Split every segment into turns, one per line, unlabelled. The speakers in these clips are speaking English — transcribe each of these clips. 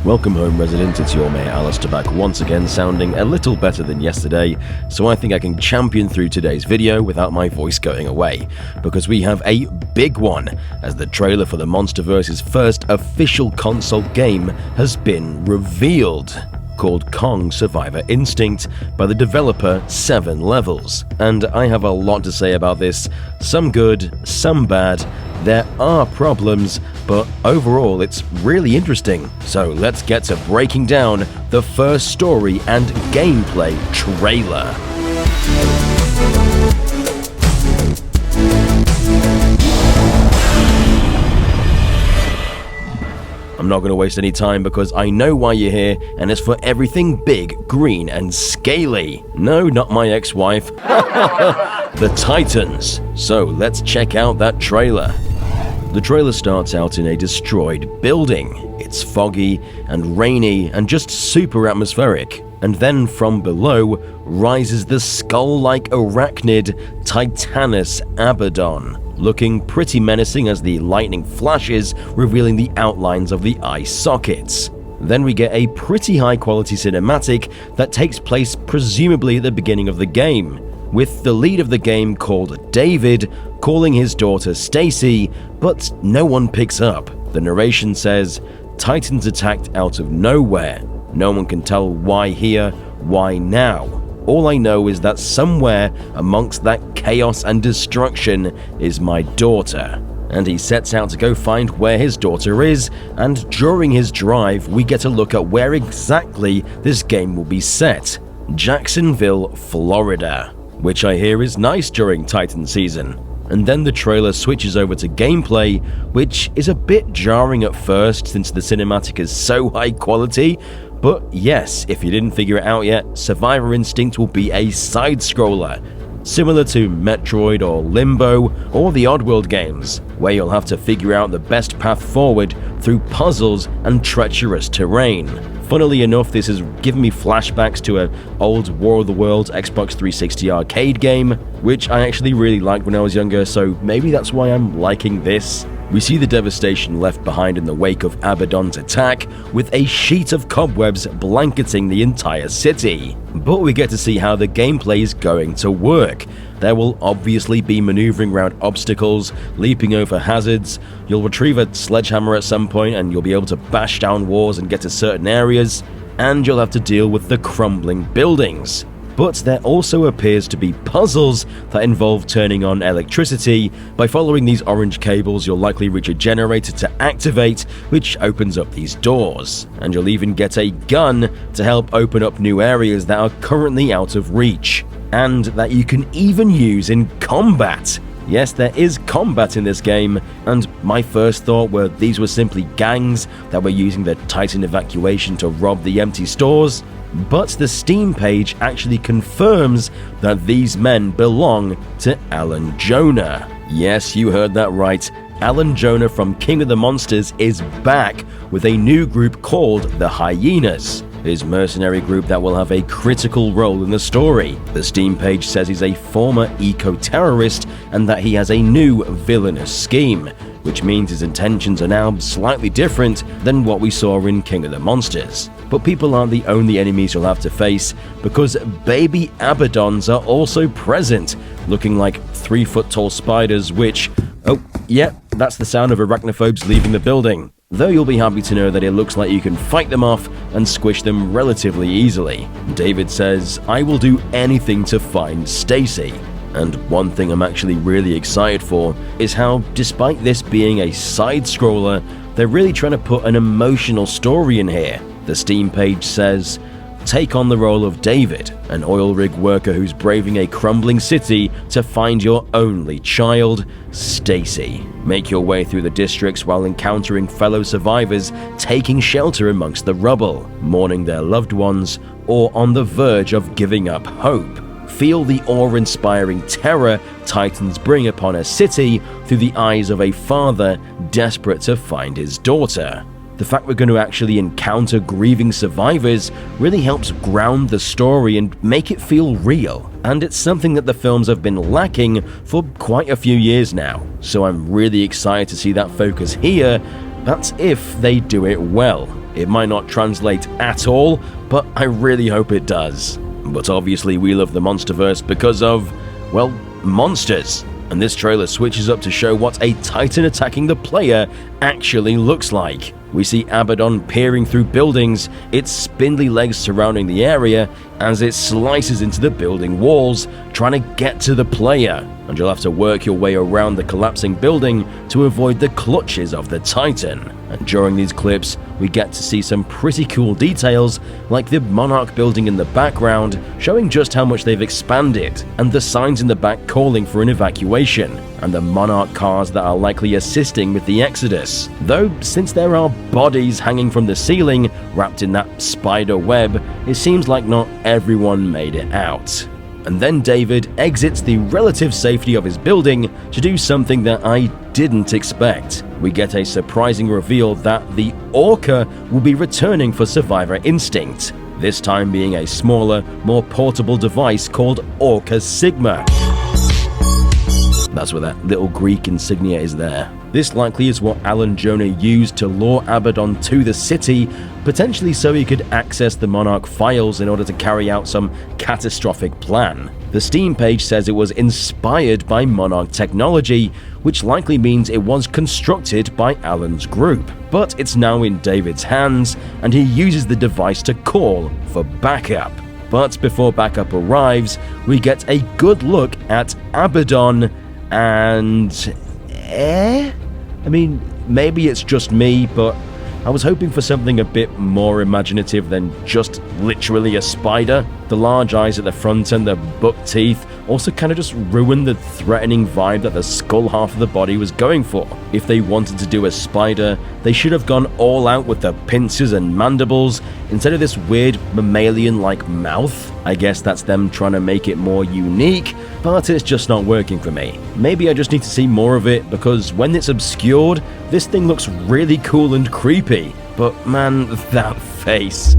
Welcome home, residents. It's your Mayor Alistair back once again, sounding a little better than yesterday, so I think I can champion through today's video without my voice going away, because we have a big one, as the trailer for the MonsterVerse's first official console game has been revealed, called Kong Survivor Instinct by the developer 7 Levels. And I have a lot to say about this, some good, some bad. There are problems, but overall it's really interesting. So let's get to breaking down the first story and gameplay trailer. I'm not going to waste any time because I know why you're here, and it's for everything big, green, and scaly. No, not my ex-wife. The Titans. So let's check out that trailer. The trailer starts out in a destroyed building. It's foggy and rainy and just super atmospheric. And then from below rises the skull-like arachnid Titanus Abaddon, looking pretty menacing as the lightning flashes, revealing the outlines of the eye sockets. Then we get a pretty high-quality cinematic that takes place presumably at the beginning of the game, with the lead of the game called David calling his daughter Stacy, but no one picks up. The narration says, "Titans attacked out of nowhere. No one can tell why here, why now. All I know is that somewhere amongst that chaos and destruction is my daughter." And he sets out to go find where his daughter is, and during his drive we get a look at where exactly this game will be set. Jacksonville, Florida, which I hear is nice during Titan season. And then the trailer switches over to gameplay, which is a bit jarring at first since the cinematic is so high quality. But yes, if you didn't figure it out yet, Survivor Instinct will be a side-scroller, similar to Metroid or Limbo or the Oddworld games, where you'll have to figure out the best path forward through puzzles and treacherous terrain. Funnily enough, this has given me flashbacks to an old War of the Worlds Xbox 360 arcade game, which I actually really liked when I was younger, so maybe that's why I'm liking this. We see the devastation left behind in the wake of Abaddon's attack, with a sheet of cobwebs blanketing the entire city. But we get to see how the gameplay is going to work. There will obviously be maneuvering around obstacles, leaping over hazards. You'll retrieve a sledgehammer at some point and you'll be able to bash down walls and get to certain areas, and you'll have to deal with the crumbling buildings. But there also appears to be puzzles that involve turning on electricity. By following these orange cables, you'll likely reach a generator to activate, which opens up these doors. And you'll even get a gun to help open up new areas that are currently out of reach, and that you can even use in combat. Yes, there is combat in this game, and my first thought were these were simply gangs that were using the Titan evacuation to rob the empty stores. But the Steam page actually confirms that these men belong to Alan Jonah. Yes, you heard that right. Alan Jonah from King of the Monsters is back with a new group called the Hyenas, his mercenary group that will have a critical role in the story. The Steam page says he's a former eco-terrorist and that he has a new villainous scheme, which means his intentions are now slightly different than what we saw in King of the Monsters. But people aren't the only enemies you'll have to face, because baby Abaddons are also present, looking like 3-foot-tall spiders which, oh, yeah, that's the sound of arachnophobes leaving the building. Though you'll be happy to know that it looks like you can fight them off and squish them relatively easily. David says, "I will do anything to find Stacy." And one thing I'm actually really excited for is how, despite this being a side-scroller, they're really trying to put an emotional story in here. The Steam page says, "Take on the role of David, an oil rig worker who's braving a crumbling city to find your only child, Stacy. Make your way through the districts while encountering fellow survivors taking shelter amongst the rubble, mourning their loved ones, or on the verge of giving up hope. Feel the awe-inspiring terror Titans bring upon a city through the eyes of a father desperate to find his daughter." The fact we're going to actually encounter grieving survivors really helps ground the story and make it feel real. And it's something that the films have been lacking for quite a few years now. So I'm really excited to see that focus here. That's if they do it well. It might not translate at all, but I really hope it does. But obviously we love the MonsterVerse because of, well, monsters. And this trailer switches up to show what a Titan attacking the player actually looks like. We see Abaddon peering through buildings, its spindly legs surrounding the area as it slices into the building walls, trying to get to the player. And you'll have to work your way around the collapsing building to avoid the clutches of the Titan. And during these clips, we get to see some pretty cool details, like the Monarch building in the background, showing just how much they've expanded, and the signs in the back calling for an evacuation, and the Monarch cars that are likely assisting with the exodus. Though, since there are bodies hanging from the ceiling, wrapped in that spider web, it seems like not everyone made it out. And then David exits the relative safety of his building to do something that I didn't expect. We get a surprising reveal that the Orca will be returning for Survivor Instinct, this time being a smaller, more portable device called Orca Sigma. That's where that little Greek insignia is there. This likely is what Alan Jonah used to lure Abaddon to the city, potentially so he could access the Monarch files in order to carry out some catastrophic plan. The Steam page says it was inspired by Monarch technology, which likely means it was constructed by Alan's group. But it's now in David's hands, and he uses the device to call for backup. But before backup arrives, we get a good look at Abaddon and... I mean, maybe it's just me, but I was hoping for something a bit more imaginative than just literally a spider. The large eyes at the front and the buck teeth also kind of just ruined the threatening vibe that the skull half of the body was going for. If they wanted to do a spider, they should have gone all out with the pincers and mandibles instead of this weird mammalian-like mouth. I guess that's them trying to make it more unique, but it's just not working for me. Maybe I just need to see more of it, because when it's obscured, this thing looks really cool and creepy. But man, that face.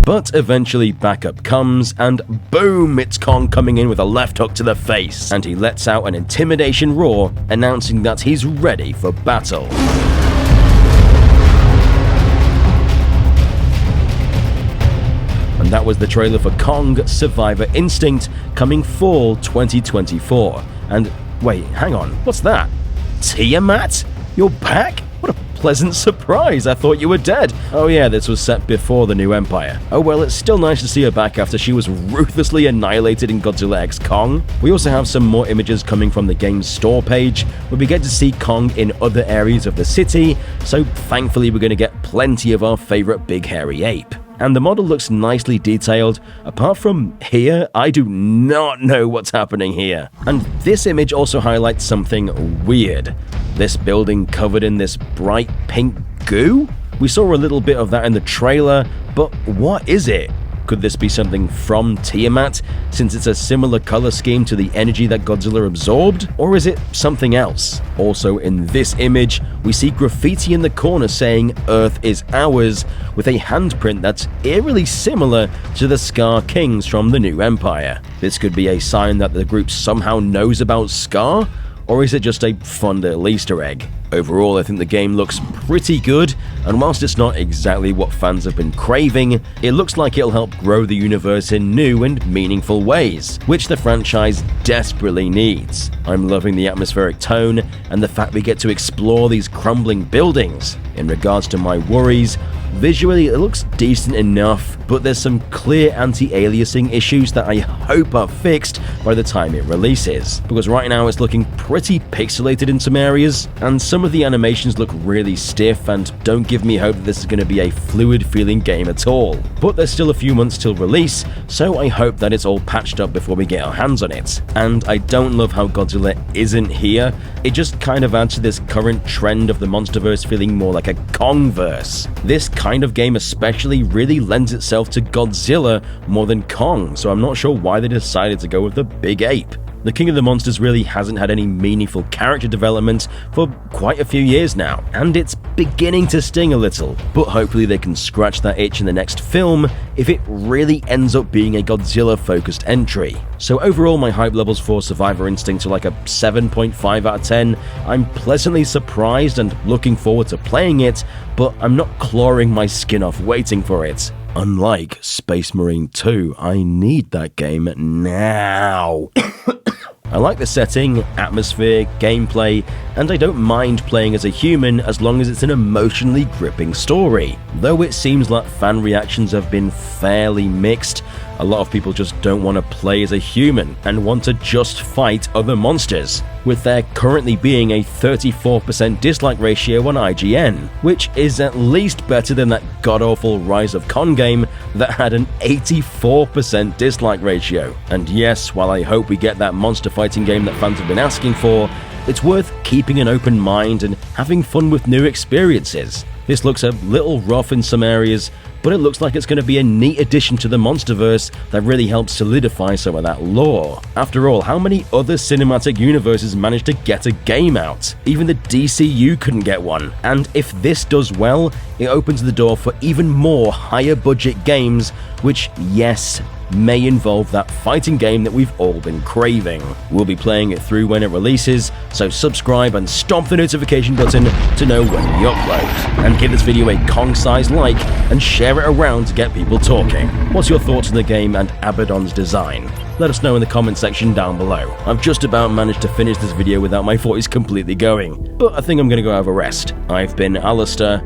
But eventually backup comes, and boom, it's Kong coming in with a left hook to the face, and he lets out an intimidation roar, announcing that he's ready for battle. And that was the trailer for Kong Survivor Instinct, coming fall 2024. And wait, hang on, what's that? Tiamat? You're back? What a pleasant surprise, I thought you were dead. Oh yeah, this was set before the new Empire. Oh well, it's still nice to see her back after she was ruthlessly annihilated in Godzilla x Kong. We also have some more images coming from the game's store page, where we get to see Kong in other areas of the city, so thankfully we're going to get plenty of our favorite big hairy ape. And the model looks nicely detailed. Apart from here, I do not know what's happening here. And this image also highlights something weird. This building covered in this bright pink goo? We saw a little bit of that in the trailer, but what is it? Could this be something from Tiamat, since it's a similar color scheme to the energy that Godzilla absorbed? Or is it something else? Also in this image, we see graffiti in the corner saying "Earth is ours," with a handprint that's eerily similar to the Scar Kings from the new Empire. This could be a sign that the group somehow knows about Scar, or is it just a fun little Easter egg? Overall, I think the game looks pretty good, and whilst it's not exactly what fans have been craving, it looks like it'll help grow the universe in new and meaningful ways, which the franchise desperately needs. I'm loving the atmospheric tone and the fact we get to explore these crumbling buildings. In regards to my worries, visually it looks decent enough, but there's some clear anti-aliasing issues that I hope are fixed by the time it releases, because right now it's looking pretty pixelated in some areas, and some of the animations look really stiff and don't give me hope that this is going to be a fluid feeling game at all. But there's still a few months till release, so I hope that it's all patched up before we get our hands on it. And I don't love how Godzilla isn't here. It just kind of adds to this current trend of the MonsterVerse feeling more like a Kongverse. This kind of game especially really lends itself to Godzilla more than Kong, so I'm not sure why they decided to go with the big ape. The King of the Monsters really hasn't had any meaningful character development for quite a few years now, and it's beginning to sting a little, but hopefully they can scratch that itch in the next film if it really ends up being a Godzilla-focused entry. So overall, my hype levels for Survivor Instinct are like a 7.5 out of 10. I'm pleasantly surprised and looking forward to playing it, but I'm not clawing my skin off waiting for it. Unlike Space Marine 2, I need that game now. I like the setting, atmosphere, gameplay, and I don't mind playing as a human as long as it's an emotionally gripping story. Though it seems like fan reactions have been fairly mixed, a lot of people just don't want to play as a human and want to just fight other monsters, with there currently being a 34% dislike ratio on IGN, which is at least better than that god-awful Rise of Khan game that had an 84% dislike ratio. And yes, while I hope we get that monster fighting game that fans have been asking for, it's worth keeping an open mind and having fun with new experiences. This looks a little rough in some areas, but it looks like it's going to be a neat addition to the MonsterVerse that really helps solidify some of that lore. After all, how many other cinematic universes managed to get a game out? Even the DCU couldn't get one. And if this does well, it opens the door for even more higher budget games, which, yes, may involve that fighting game that we've all been craving. We'll be playing it through when it releases, so subscribe and stomp the notification button to know when we upload. And give this video a Kong-sized like and share it around to get people talking. What's your thoughts on the game and Abaddon's design? Let us know in the comment section down below. I've just about managed to finish this video without my voice completely going, but I think I'm gonna go have a rest. I've been Alistair,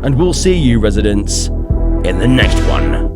and we'll see you residents in the next one.